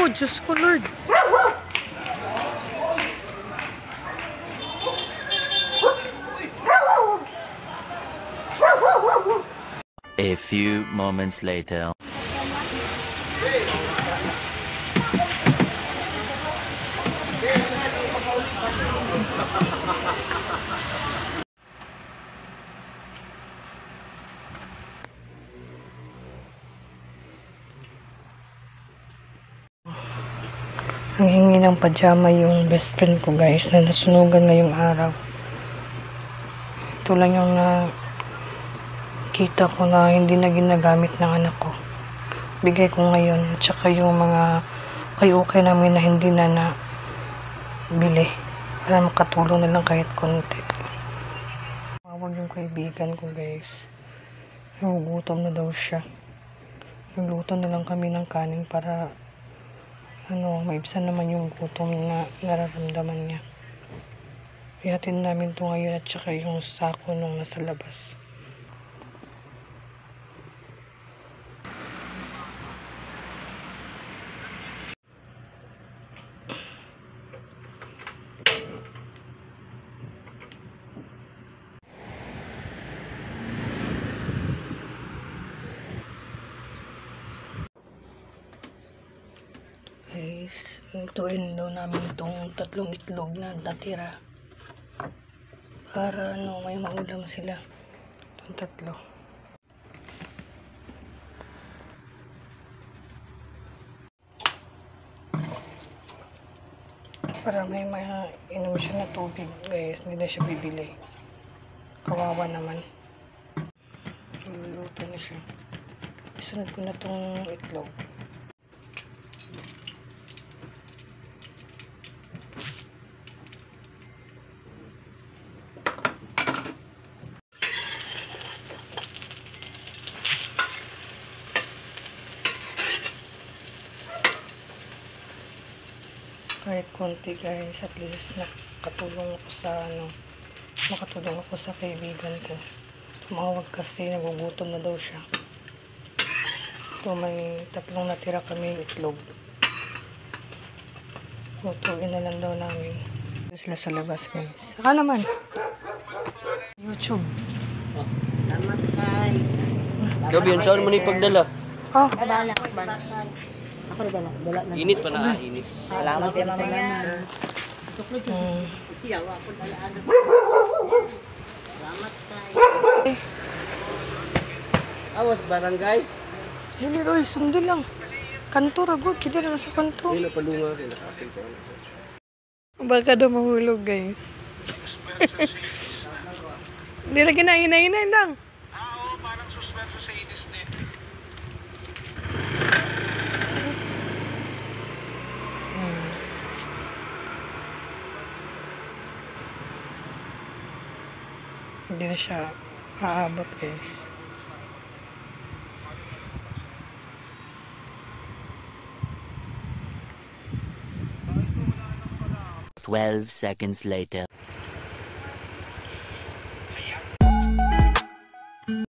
mo, Diyos ko, Lord. A few moments later. Ang hingi ng pajama yung best friend ko, guys, na nasunugan ngayong araw. Ito lang yung kita ko na hindi na ginagamit ng anak ko. Bigay ko ngayon. At saka yung mga kayo-okay namin na hindi na bili. Para makatulong na lang kahit konti. Tawag yung kaibigan ko, guys. Nagugutom na daw siya. Nagluto na lang kami ng kanin para maibsan naman yung gutom na nararamdaman niya. Ihatid namin ito ngayon at saka yung sako nung nasa labas. Guys, lutuin daw namin itong 3 itlog na natira para may maulam sila. Itong 3 para may mainom siya na tubig, guys. Hindi na siya bibili, kawawa naman. Luluto na siya. Isunod ko na itong itlog. Kahit konti, guys, at least makatulong ako sa kaibigan ko. Tumawag kasi nagugutom na daw siya. Ito, may 3 natira kami itlog. Lutuin na lang daw namin. Sila sa labas, guys. Saka naman YouTube. Salamat kay. Gabi yun, saan mo na ipagdala? Oh, Ako rin dala na. Init pa na, init. Salamat kay mama na. Salamat kay. Awas barangay. Dili, Roy, sundi lang. Kanto, ragod. Pwede na sa kanto. Hindi na palunga rin. Baka daw mahulog, guys. Hindi na hinahinay lang. Oo, parang suspenso sa inis din. Hindi na siya aabot, guys. "12 seconds later."